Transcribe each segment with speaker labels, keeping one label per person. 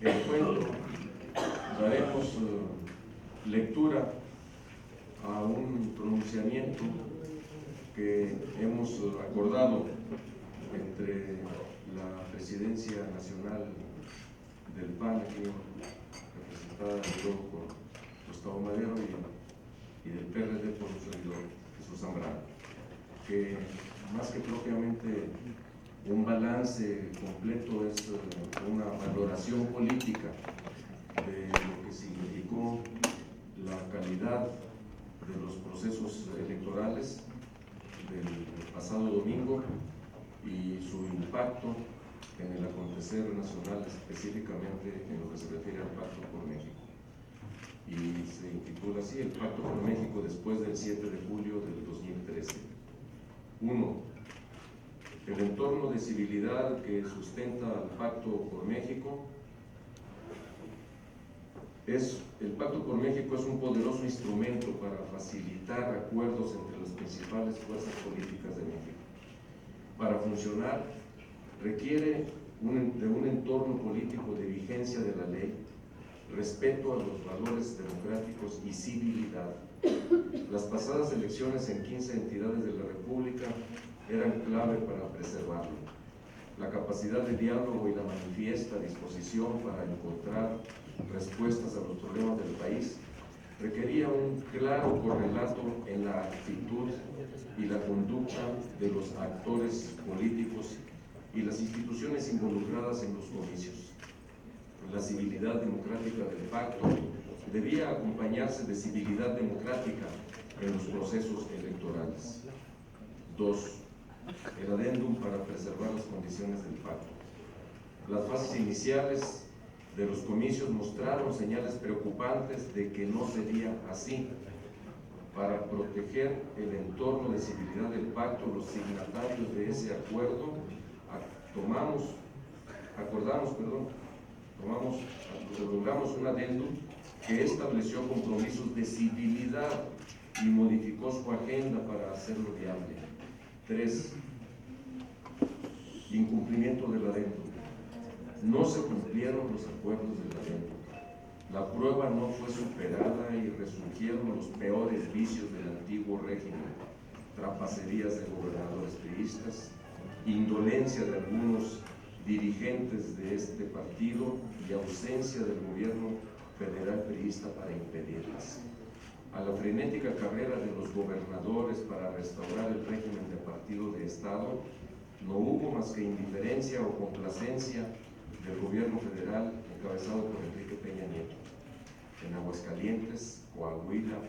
Speaker 1: encuentro daremos lectura a un pronunciamiento que hemos acordado entre la Presidencia Nacional del PAN, aquí representada por Gustavo Madero, y del PRD por su servidor Jesús Zambrano, que más que propiamente un balance completo es una valoración política de lo que significó la calidad de los procesos electorales del pasado domingo y su impacto en el acontecer nacional, específicamente en lo que se refiere al Pacto por México. Y se intitula así: el Pacto por México después del 7 de julio del 2013. 1. El entorno de civilidad que sustenta al Pacto por México el Pacto por México es un poderoso instrumento para facilitar acuerdos entre las principales fuerzas políticas de México. Para funcionar, requiere de un entorno político de vigencia de la ley, respeto a los valores democráticos y civilidad. Las pasadas elecciones en 15 entidades de la República eran clave para preservarlo. La capacidad de diálogo y la manifiesta disposición para encontrar respuestas a los problemas del país requería un claro correlato en la actitud y la conducta de los actores políticos y las instituciones involucradas en los comicios. La civilidad democrática del pacto debía acompañarse de civilidad democrática en los procesos electorales. 2. El adendum para preservar las condiciones del pacto. Las fases iniciales de los comicios mostraron señales preocupantes de que no sería así. Para proteger el entorno de civilidad del pacto, los signatarios de ese acuerdo logramos un adendum que estableció compromisos de civilidad y modificó su agenda para hacerlo viable. 3. Incumplimiento del adendum. No se cumplieron los acuerdos del adendum. La prueba no fue superada y resurgieron los peores vicios del antiguo régimen: trapacerías de gobernadores priistas, indolencia de algunos dirigentes de este partido y ausencia del gobierno federal priista para impedirlas. A la frenética carrera de los gobernadores para restaurar el régimen de partido de Estado no hubo más que indiferencia o complacencia del gobierno federal encabezado por Enrique Peña Nieto. En Aguascalientes, Coahuila,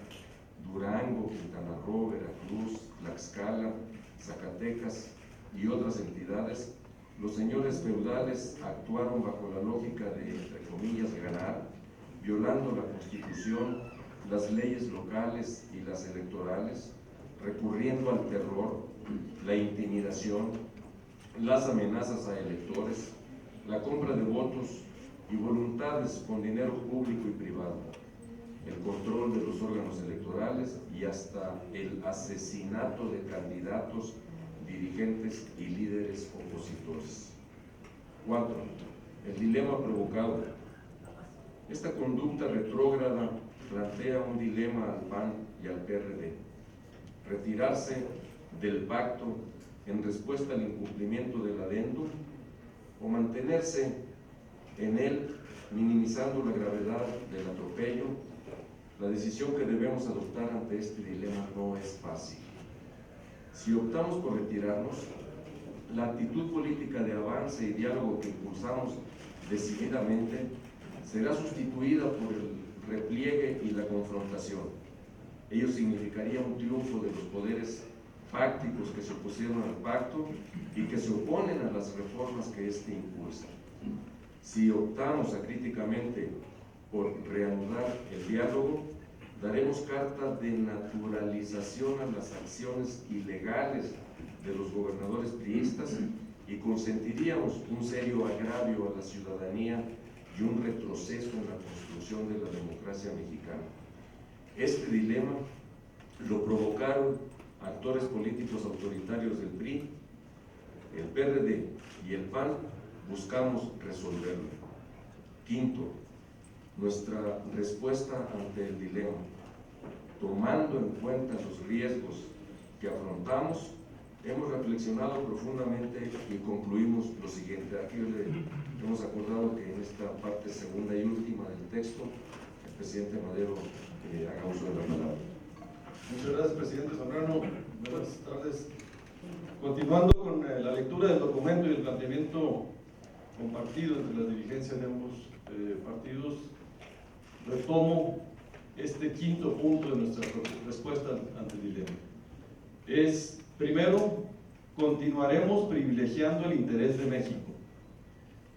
Speaker 1: Durango, Quintana Roo, Veracruz, Tlaxcala, Zacatecas y otras entidades, los señores feudales actuaron bajo la lógica de, entre comillas, ganar, violando la Constitución, las leyes locales y las electorales, recurriendo al terror, la intimidación, las amenazas a electores, la compra de votos y voluntades con dinero público y privado, el control de los órganos electorales y hasta el asesinato de candidatos, dirigentes y líderes opositores. 4. El dilema provocado. Esta conducta retrógrada plantea un dilema al PAN y al PRD: retirarse del pacto en respuesta al incumplimiento del adendum o mantenerse en él minimizando la gravedad del atropello. La decisión que debemos adoptar ante este dilema no es fácil. Si optamos por retirarnos, la actitud política de avance y diálogo que impulsamos decididamente será sustituida por el repliegue y la confrontación. Ello significaría un triunfo de los poderes fácticos que se opusieron al pacto y que se oponen a las reformas que éste impulsa. Si optamos acríticamente por reanudar el diálogo, daremos carta de naturalización a las acciones ilegales de los gobernadores priistas y consentiríamos un serio agravio a la ciudadanía y un retroceso en la construcción de la democracia mexicana. Este dilema lo provocaron actores políticos autoritarios del PRI, el PRD y el PAN. Buscamos resolverlo. Quinto, nuestra respuesta ante el dilema, tomando en cuenta los riesgos que afrontamos, hemos reflexionado profundamente y concluimos lo siguiente. Aquí hemos acordado que en esta parte segunda y última del texto, el presidente Madero haga uso de la palabra.
Speaker 2: Muchas gracias, presidente Zambrano. Buenas tardes. Continuando con la lectura del documento y el planteamiento compartido entre las dirigencias de ambos partidos, retomo este quinto punto de nuestra respuesta ante el dilema. Es, primero, continuaremos privilegiando el interés de México.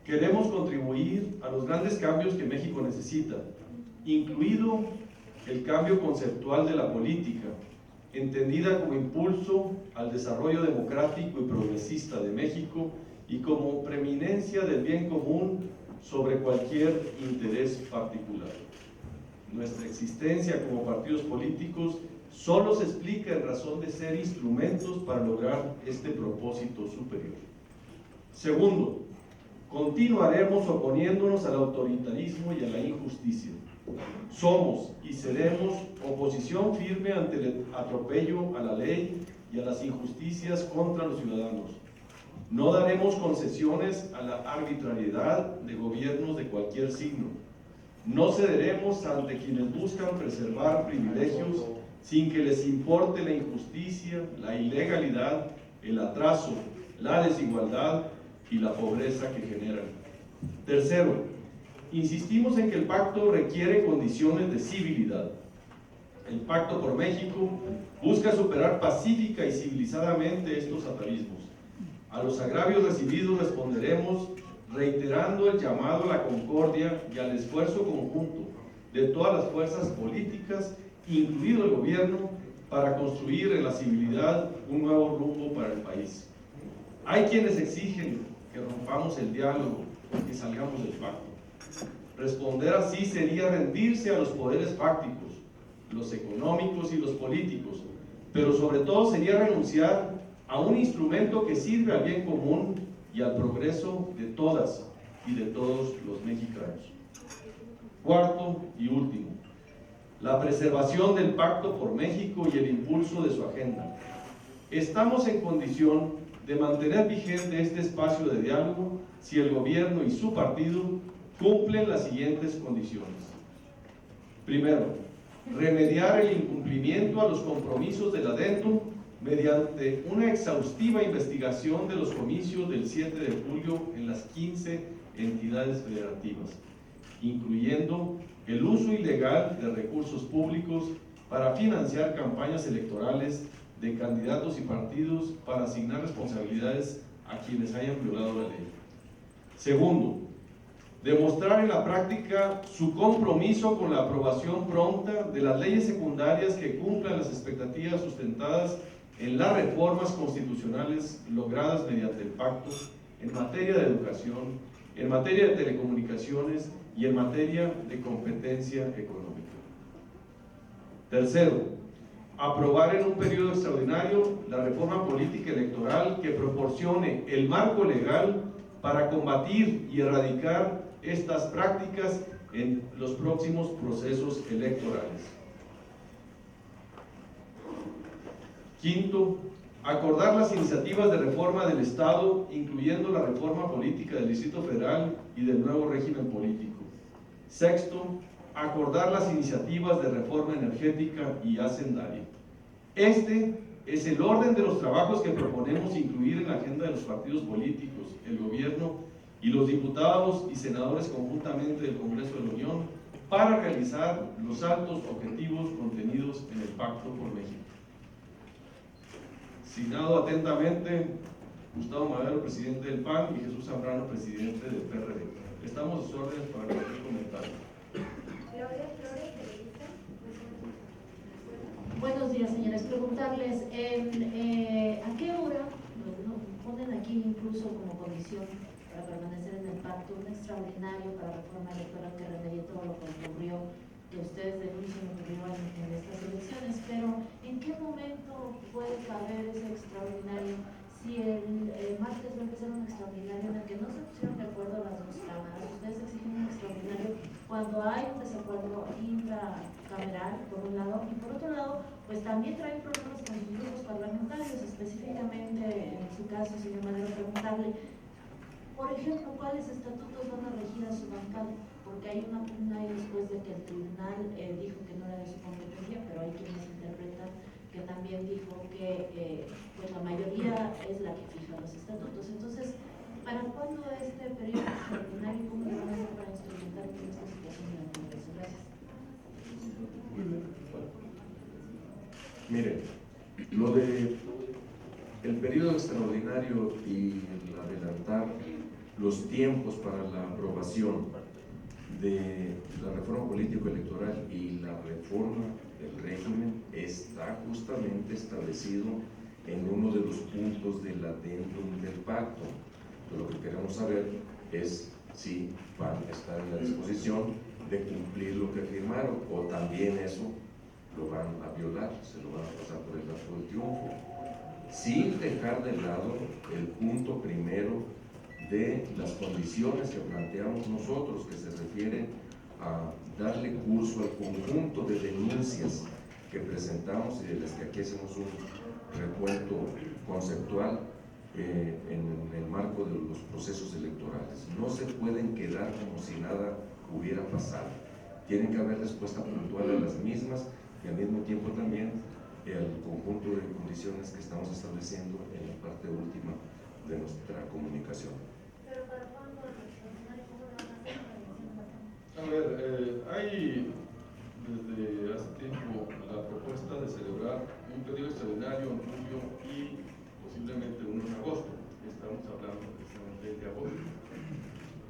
Speaker 2: Queremos contribuir a los grandes cambios que México necesita, incluido el cambio conceptual de la política, entendida como impulso al desarrollo democrático y progresista de México y como preeminencia del bien común sobre cualquier interés particular. Nuestra existencia como partidos políticos solo se explica en razón de ser instrumentos para lograr este propósito superior. Segundo, continuaremos oponiéndonos al autoritarismo y a la injusticia. Somos y seremos oposición firme ante el atropello a la ley y a las injusticias contra los ciudadanos. No daremos concesiones a la arbitrariedad de gobiernos de cualquier signo. No cederemos ante quienes buscan preservar privilegios sin que les importe la injusticia, la ilegalidad, el atraso, la desigualdad y la pobreza que generan. Tercero, insistimos en que el pacto requiere condiciones de civilidad. El Pacto por México busca superar pacífica y civilizadamente estos atavismos. A los agravios recibidos responderemos reiterando el llamado a la concordia y al esfuerzo conjunto de todas las fuerzas políticas, incluido el gobierno, para construir en la civilidad un nuevo rumbo para el país. Hay quienes exigen que rompamos el diálogo, que salgamos del pacto. Responder así sería rendirse a los poderes fácticos, los económicos y los políticos, pero sobre todo sería renunciar a un instrumento que sirve al bien común y al progreso de todas y de todos los mexicanos. Cuarto y último, la preservación del Pacto por México y el impulso de su agenda. Estamos en condición de mantener vigente este espacio de diálogo si el gobierno y su partido cumplen las siguientes condiciones. Primero, remediar el incumplimiento a los compromisos del adendum mediante una exhaustiva investigación de los comicios del 7 de julio en las 15 entidades federativas, incluyendo el uso ilegal de recursos públicos para financiar campañas electorales de candidatos y partidos para asignar responsabilidades a quienes hayan violado la ley. Segundo, demostrar en la práctica su compromiso con la aprobación pronta de las leyes secundarias que cumplan las expectativas sustentadas en las reformas constitucionales logradas mediante el pacto en materia de educación, en materia de telecomunicaciones y en materia de competencia económica. Tercero, aprobar en un periodo extraordinario la reforma política electoral que proporcione el marco legal para combatir y erradicar estas prácticas en los próximos procesos electorales. Quinto, acordar las iniciativas de reforma del Estado, incluyendo la reforma política del Distrito Federal y del nuevo régimen político. Sexto, acordar las iniciativas de reforma energética y hacendaria. Este es el orden de los trabajos que proponemos incluir en la agenda de los partidos políticos, el gobierno y los diputados y senadores conjuntamente del Congreso de la Unión para realizar los altos objetivos contenidos en el Pacto por México. Signado atentamente Gustavo Madero, presidente del PAN, y Jesús Zambrano, presidente del PRD. Estamos a sus órdenes para cualquier comentario.
Speaker 3: Buenos días, señores. Preguntarles, ¿a qué hora ponen aquí incluso como condición para permanecer en el pacto un extraordinario para reforma electoral que remedie todo lo que ocurrió, que ustedes denuncian ocurrió en estas elecciones? Pero ¿en qué momento puede caber ese extraordinario? Si el martes va a empezar un extraordinario en el que no se pusieron de acuerdo las dos cámaras, ustedes exigen un extraordinario cuando hay un desacuerdo intracameral, por un lado, y por otro lado, pues también trae problemas con sus grupos parlamentarios, específicamente en su caso, señor Madero, preguntarle, por ejemplo, ¿cuáles estatutos van a regir a su bancada? Porque hay una pugna ahí después de que el tribunal dijo que no era de su competencia, pero hay quienes interpretan que también dijo que pues la mayoría es la que fija los estatutos. Entonces, ¿para cuándo este periodo extraordinario y cómo lo van a hacer para instrumentar en esta situación en el Congreso? Gracias.
Speaker 1: Miren, lo de el periodo extraordinario y el adelantar los tiempos para la aprobación de la reforma político-electoral y la reforma del régimen está justamente establecido en uno de los puntos del adendum del pacto. Lo que queremos saber es si van a estar en la disposición de cumplir lo que firmaron, o también eso lo van a violar, se lo van a pasar por el arco del triunfo, sin dejar de lado el punto primero de las condiciones que planteamos nosotros, que se refieren a darle curso al conjunto de denuncias que presentamos y de las que aquí hacemos un recuento conceptual en el marco de los procesos electorales. No se pueden quedar como si nada hubiera pasado. Tienen que haber respuesta puntual a las mismas y al mismo tiempo también el conjunto de condiciones que estamos estableciendo en la parte última de nuestra comunicación.
Speaker 3: ¿Pero para cuándo el extraordinario? ¿Cómo lo van a hacer para
Speaker 2: A ver, hay desde hace tiempo la propuesta de celebrar un periodo extraordinario en julio y posiblemente uno en agosto. Estamos hablando precisamente de agosto.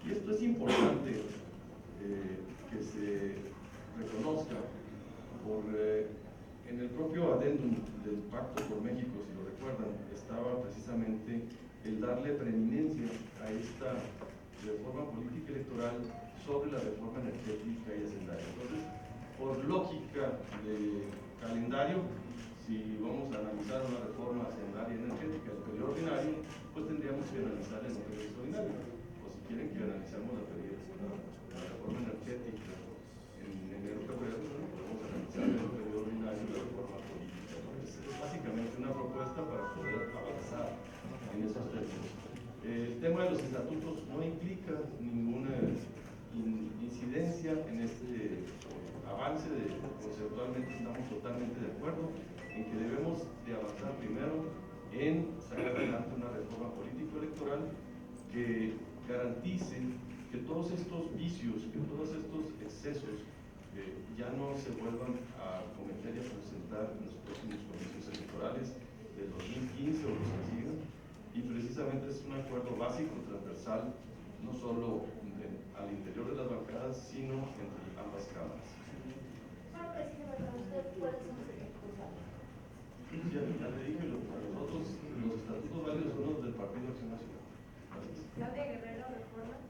Speaker 2: Y esto es importante que se reconozca por en el propio adendum del Pacto por México, si lo recuerdan, estaba precisamente el darle preeminencia a esta reforma política electoral sobre la reforma energética y hacendaria. Entonces, por lógica de calendario, si vamos a analizar una reforma hacendaria y energética del periodo ordinario, pues tendríamos que analizar en un periodo extraordinario. O si quieren que analicemos la reforma energética en enero, febrero, podemos analizar en un periodo ordinario la reforma política. Entonces, es básicamente una propuesta para poder avanzar en esos términos. El tema de los estatutos no implica ninguna incidencia en este avance. Conceptualmente estamos totalmente de acuerdo en que debemos de avanzar primero en sacar adelante una reforma político-electoral que garantice que todos estos vicios, que todos estos excesos ya no se vuelvan a cometer y a presentar en los próximos comicios electorales del 2015 o los que sigan. Y precisamente es un acuerdo básico, transversal, no solo al interior de las bancadas, sino entre ambas cámaras.
Speaker 3: Bueno, presidente, para usted, ¿cuáles son los responsables?
Speaker 2: Ya le dije, para nosotros los estatutos válidos son los del Partido Acción Nacional. Gracias.
Speaker 3: Claudia Guerrero, Reforma.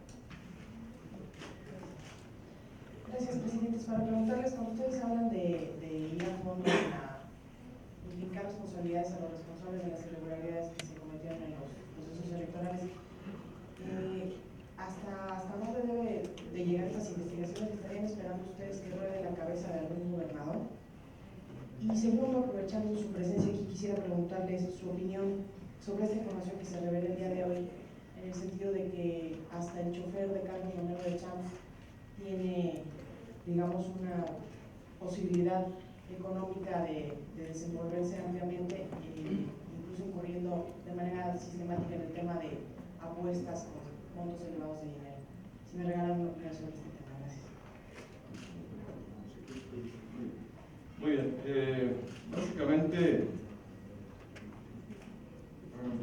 Speaker 4: Gracias, presidentes. Para preguntarles, cuando ustedes hablan de ir a fondo en implicar responsabilidades a los responsables de las irregularidades que se cometieron en los procesos electorales, ¿hasta dónde debe de llegar estas investigaciones? ¿Estarían esperando ustedes que ruede la cabeza de algún gobernador? Y segundo, aprovechando su presencia aquí, quisiera preguntarles su opinión sobre esta información que se revela el día de hoy, en el sentido de que hasta el chofer de Carlos Romero de Champs tiene, digamos, una posibilidad económica de desenvolverse ampliamente, incluso incurriendo de manera sistemática en el tema de apuestas con montos elevados de dinero. Si me regalan una opinión sobre este tema, gracias.
Speaker 2: Muy bien, básicamente,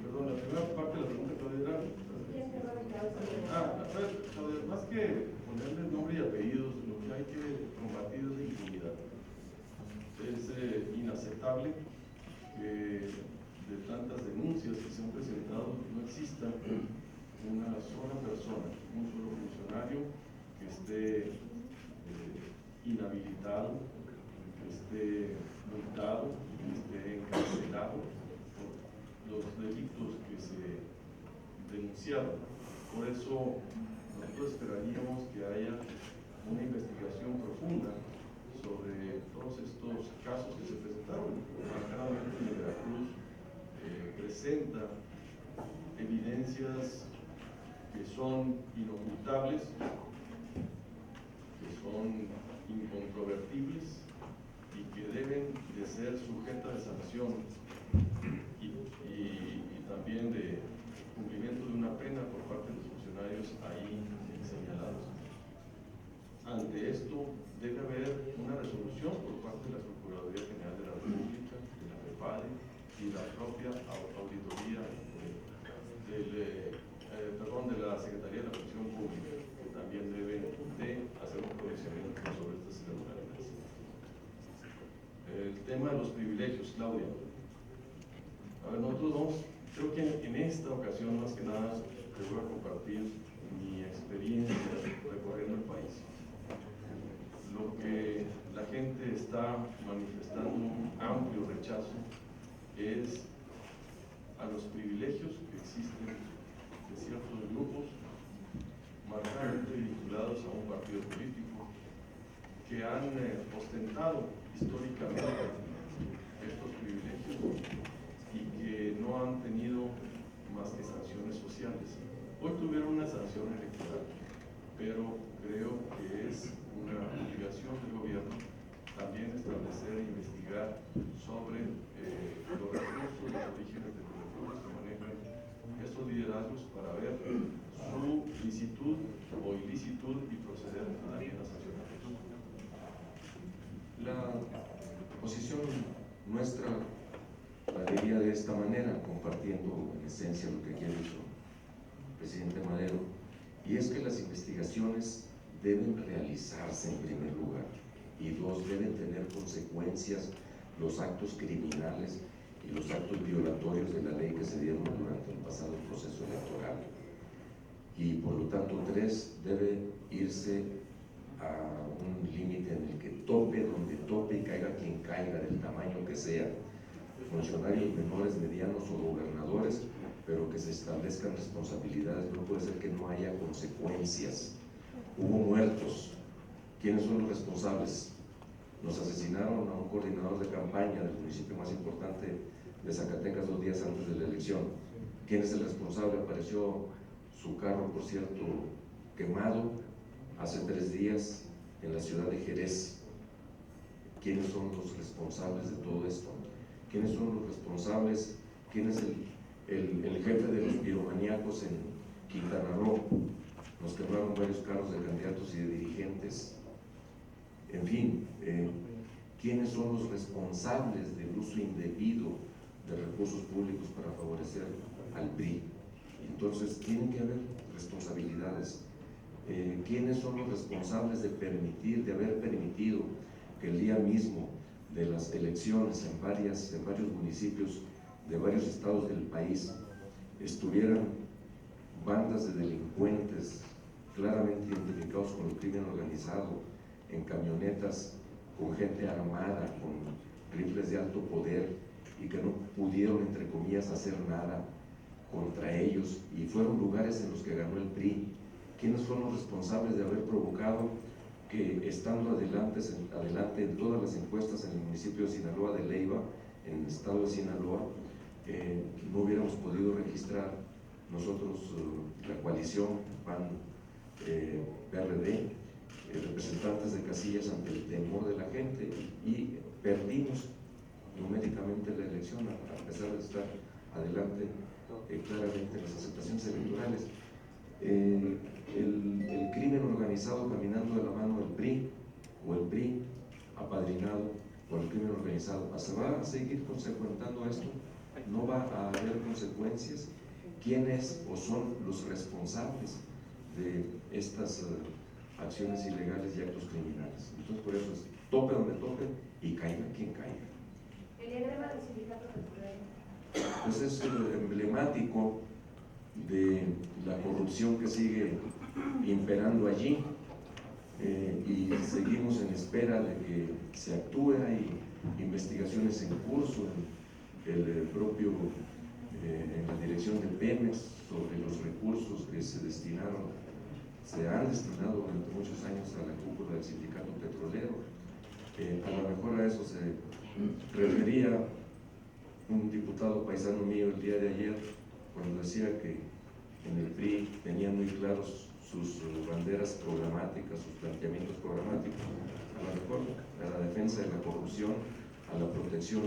Speaker 2: perdón, la primera parte de la pregunta que era. Más que ponerle nombre y apellidos, lo que hay que combatir es la impunidad. Es inaceptable que de tantas denuncias que se han presentado no exista una sola persona, un solo funcionario que esté inhabilitado, que esté multado, que esté encarcelado por los delitos que se denunciaron. Por eso nosotros esperaríamos que haya una investigación ser sujeta de sanción y también de cumplimiento de una pena por parte de los funcionarios ahí señalados. Ante esto debe haber una resolución por parte de la Procuraduría General de la República, de la PEPADE y la propia auditoría de la Secretaría de la Función Pública, que también debe de hacer un pronunciamiento sobre estas irregularidades. El tema de los privilegios, Claudia. A ver, creo que en esta ocasión más que nada les voy a compartir mi experiencia recorriendo el país. Lo que la gente está manifestando un amplio rechazo es a los privilegios que existen de ciertos grupos marcadamente vinculados a un partido político que han ostentado históricamente estos privilegios y que no han tenido más que sanciones sociales. Hoy tuvieron una sanción electoral, pero creo que es una obligación del gobierno también establecer e investigar sobre los recursos, los orígenes de los recursos que manejan estos liderazgos para ver su licitud o ilicitud y proceder también a sancionar.
Speaker 1: La posición nuestra la diría de esta manera, compartiendo en esencia lo que aquí ha dicho el presidente Madero, y es que las investigaciones deben realizarse en primer lugar, y dos, deben tener consecuencias los actos criminales y los actos violatorios de la ley que se dieron durante el pasado proceso electoral. Y por lo tanto, tres, debe irse a un límite en el que tope donde tope y caiga quien caiga, del tamaño que sea, funcionarios menores, medianos o gobernadores, pero que se establezcan responsabilidades. No puede ser que no haya consecuencias. Hubo muertos. ¿Quiénes son los responsables? Nos asesinaron a un coordinador de campaña del municipio más importante de Zacatecas 2 días antes de la elección. ¿Quién es el responsable? Apareció su carro, por cierto, quemado hace 3 días en la ciudad de Jerez. ¿Quiénes son los responsables de todo esto? ¿Quiénes son los responsables? ¿Quién es el jefe de los piromaníacos en Quintana Roo? Nos quemaron varios carros de candidatos y de dirigentes. En fin, ¿quiénes son los responsables del uso indebido de recursos públicos para favorecer al PRI? Entonces, tienen que haber responsabilidades. ¿Quiénes son los responsables de haber permitido que el día mismo de las elecciones en varios municipios de varios estados del país estuvieran bandas de delincuentes claramente identificados con el crimen organizado en camionetas con gente armada, con rifles de alto poder, y que no pudieron, entre comillas, hacer nada contra ellos, y fueron lugares en los que ganó el PRI? ¿Quiénes fueron los responsables de haber provocado que, estando adelante en todas las encuestas en el municipio de Sinaloa de Leiva, en el estado de Sinaloa, no hubiéramos podido registrar nosotros, la coalición PAN PRD, representantes de casillas ante el temor de la gente, y perdimos numéricamente la elección a pesar de estar adelante claramente en las aceptaciones electorales? El crimen organizado caminando de la mano del PRI, o el PRI apadrinado por el crimen organizado. ¿Se va a seguir consecuentando esto? ¿No va a haber consecuencias? ¿Quiénes o son los responsables de estas acciones ilegales y actos criminales? Entonces, por eso es tope donde tope y caiga quien caiga.
Speaker 5: El diagrama del sindicato petrolero.
Speaker 1: Pues es emblemático de la corrupción que sigue imperando allí, y seguimos en espera de que se actúe. Hay investigaciones en curso en la dirección de Pemex sobre los recursos que se han destinado durante muchos años a la cúpula del sindicato petrolero. A lo mejor a eso se refería un diputado paisano mío el día de ayer, cuando decía que en el PRI tenían muy claros sus banderas programáticas, sus planteamientos programáticos. A lo mejor a la defensa de la corrupción a la protección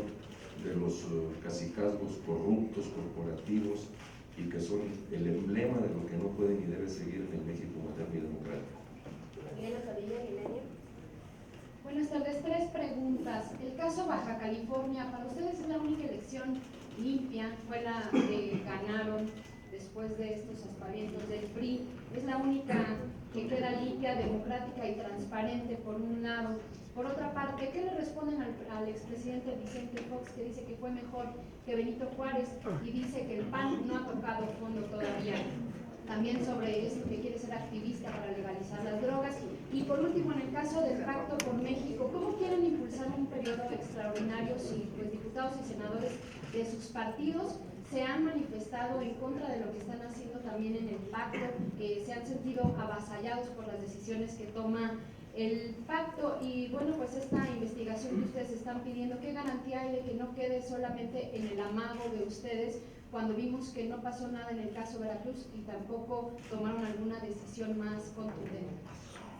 Speaker 1: de los cacicazgos corruptos, corporativos, y que son el emblema de lo que no puede ni debe seguir en el México moderno y democrático.
Speaker 5: Elena Padilla, Milenio.
Speaker 6: Buenas tardes, 3 preguntas. El caso Baja California, para ustedes es la única elección limpia, fue la que ganaron después de estos aspavientos del PRI, es la única que queda limpia, democrática y transparente por un lado. Por otra parte, ¿qué le responden al expresidente Vicente Fox, que dice que fue mejor que Benito Juárez y dice que el PAN no ha tocado fondo todavía? También sobre esto que quiere ser activista para legalizar las drogas. Y por último, en el caso del Pacto por México, ¿cómo quieren impulsar un periodo extraordinario si pues, diputados y senadores de sus partidos se han manifestado en contra de lo que están haciendo también en el pacto, se han sentido avasallados por las decisiones que toma el pacto? Y bueno, pues esta investigación que ustedes están pidiendo, ¿qué garantía hay de que no quede solamente en el amago de ustedes, cuando vimos que no pasó nada en el caso Veracruz y tampoco tomaron alguna decisión más contundente?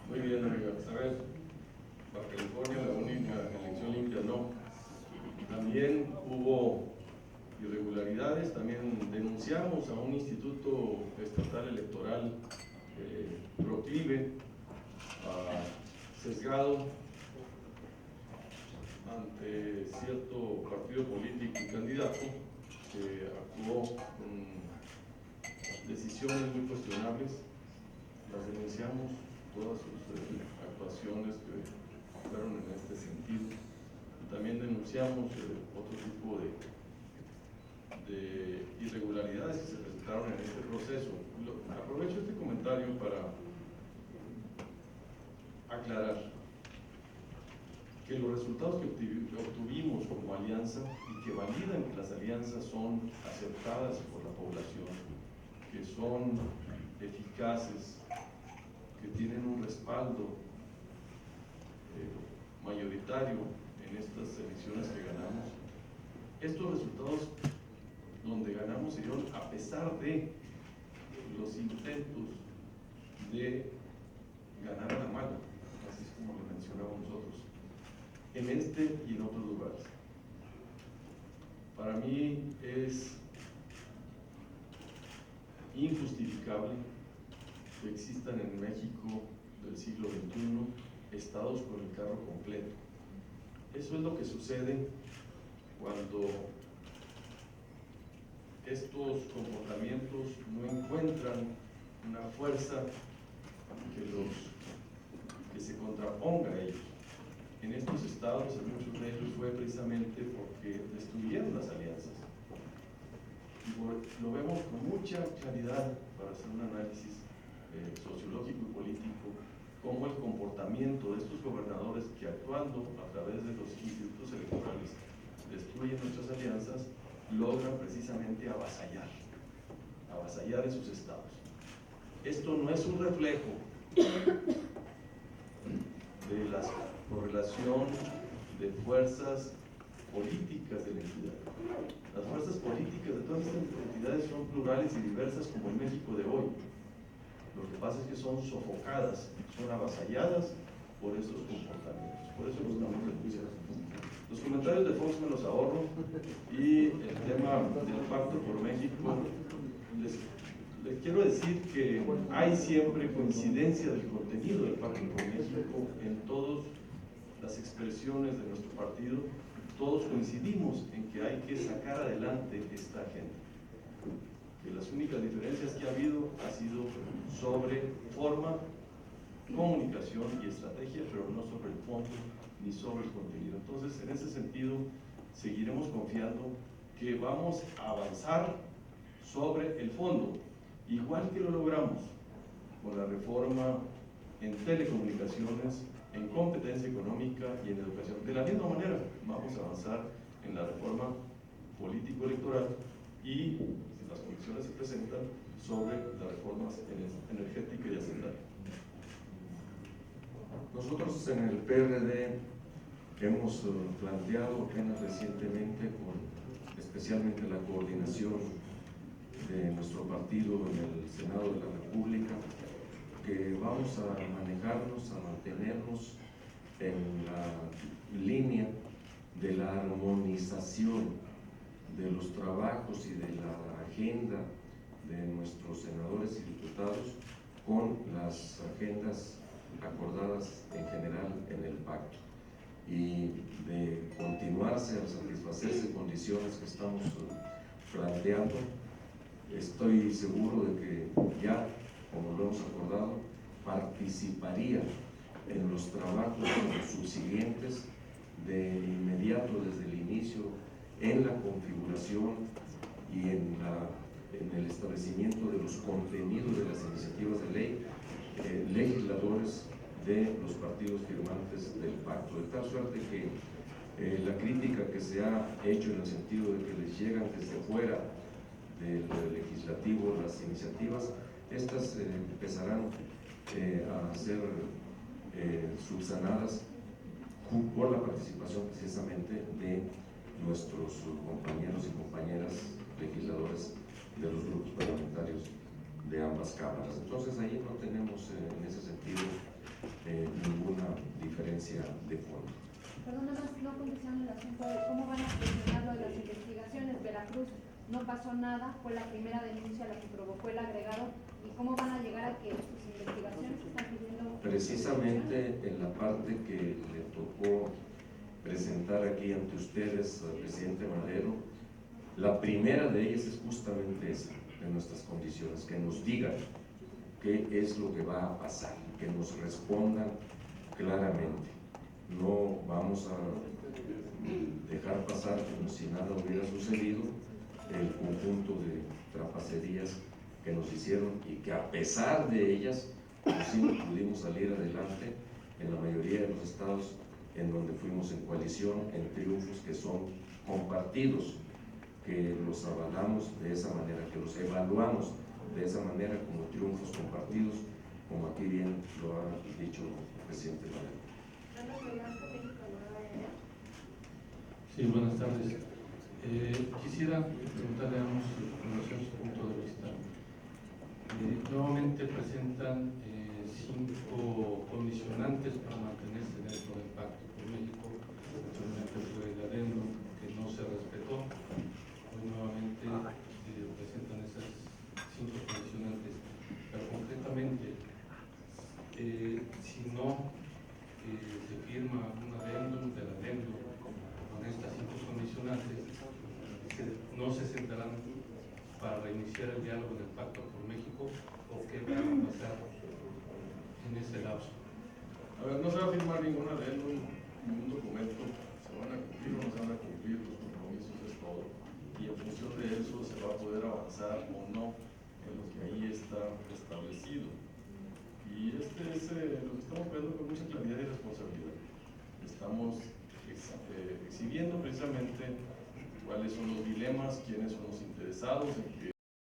Speaker 2: Muy bien, amiga. A ver, Baja California, la única elección limpia, no. También hubo irregularidades, también denunciamos a un instituto estatal electoral proclive, sesgado ante cierto partido político y candidato que actuó con decisiones muy cuestionables. Las denunciamos, todas sus actuaciones que fueron en este sentido. También denunciamos otro tipo de irregularidades que se presentaron en este proceso. Aprovecho este comentario para aclarar que los resultados que obtuvimos como alianza y que validan que las alianzas son aceptadas por la población, que son eficaces, que tienen un respaldo mayoritario en estas elecciones que ganamos. Estos resultados donde ganamos se dieron a pesar de los intentos de ganar a la mala, así es como lo mencionamos nosotros, en este y en otros lugares. Para mí es injustificable que existan en México del siglo XXI estados con el carro completo. Eso es lo que sucede cuando estos comportamientos no encuentran una fuerza que se contraponga a ellos. En estos estados, en muchos de ellos, fue precisamente porque destruyeron las alianzas. Y lo vemos con mucha claridad para hacer un análisis sociológico y político, cómo el comportamiento de estos gobernadores que actuando a través de los institutos electorales destruyen nuestras alianzas, logran precisamente avasallar en sus estados. Esto no es un reflejo de la correlación de fuerzas políticas de la entidad. Las fuerzas políticas de todas estas entidades son plurales y diversas como el México de hoy. Lo que pasa es que son sofocadas, son avasalladas por estos comportamientos. Por eso los estamos denunciando. Los comentarios de Fox me los ahorro, y el tema del Pacto por México, les quiero decir que hay siempre coincidencia del contenido del Pacto por México en todas las expresiones de nuestro partido. Todos coincidimos en que hay que sacar adelante esta agenda. Que las únicas diferencias que ha habido ha sido sobre forma, comunicación y estrategia, pero no sobre el fondo ni sobre el contenido. Entonces, en ese sentido, seguiremos confiando que vamos a avanzar sobre el fondo, igual que lo logramos con la reforma en telecomunicaciones, en competencia económica y en educación. De la misma manera, vamos a avanzar en la reforma político-electoral y, si las condiciones se presentan, sobre las reformas energética y hacendaria.
Speaker 1: Nosotros en el PRD hemos planteado apenas recientemente, especialmente la coordinación de nuestro partido en el Senado de la República, que vamos a manejarnos, a mantenernos en la línea de la armonización de los trabajos y de la agenda de nuestros senadores y diputados con las agendas acordadas en general en el pacto, y de continuarse a satisfacerse condiciones que estamos planteando. Estoy seguro de que ya, como lo hemos acordado, participaría en los trabajos subsiguientes de inmediato desde el inicio en la configuración y en el establecimiento de los contenidos de las iniciativas de ley, legisladores de los partidos firmantes del pacto, de tal suerte que la crítica que se ha hecho en el sentido de que les llegan desde fuera del legislativo las iniciativas, estas empezarán a ser subsanadas por la participación precisamente de nuestros compañeros y compañeras legisladores de los grupos parlamentarios de ambas cámaras. Entonces ahí no tenemos en ese sentido ninguna diferencia de fondo.
Speaker 6: Perdón, nada más no contestaron el asunto de cómo van a presionar lo de las investigaciones. Veracruz no pasó nada, fue la primera denuncia la que provocó el agregado, y cómo van a llegar a que sus investigaciones están pidiendo.
Speaker 1: Precisamente en la parte que le tocó presentar aquí ante ustedes al presidente Madero, la primera de ellas es justamente esa, de nuestras condiciones, que nos digan qué es lo que va a pasar, que nos respondan claramente. No vamos a dejar pasar como si nada hubiera sucedido el conjunto de trapacerías que nos hicieron, y que a pesar de ellas pues sí pudimos salir adelante en la mayoría de los estados en donde fuimos en coalición, en triunfos que son compartidos, que los avalamos de esa manera, que los evaluamos de esa manera como triunfos compartidos, como aquí bien lo ha dicho el presidente Madero.
Speaker 7: Sí, buenas tardes. Quisiera preguntarle a ambos en relación a su punto de vista. Nuevamente presentan 5 condicionantes para mantenerse dentro del Pacto por México. Actualmente fue el adendum que no se respetó. Hoy nuevamente presentan esas 5 condicionantes. Pero concretamente, si no se firma un adendum del adendum con estas 5 condicionantes, no se sentarán para reiniciar el diálogo del Pacto por México, o qué va a pasar en ese lapso.
Speaker 2: A ver, no se va a firmar ningún adendum, ningún documento, se van a cumplir o no se van a cumplir los compromisos, es todo, y en función de eso se va a poder avanzar o no en lo que ahí está establecido. Y este es lo que estamos viendo con mucha claridad y responsabilidad. Estamos exhibiendo precisamente cuáles son los dilemas, quiénes son los interesados en que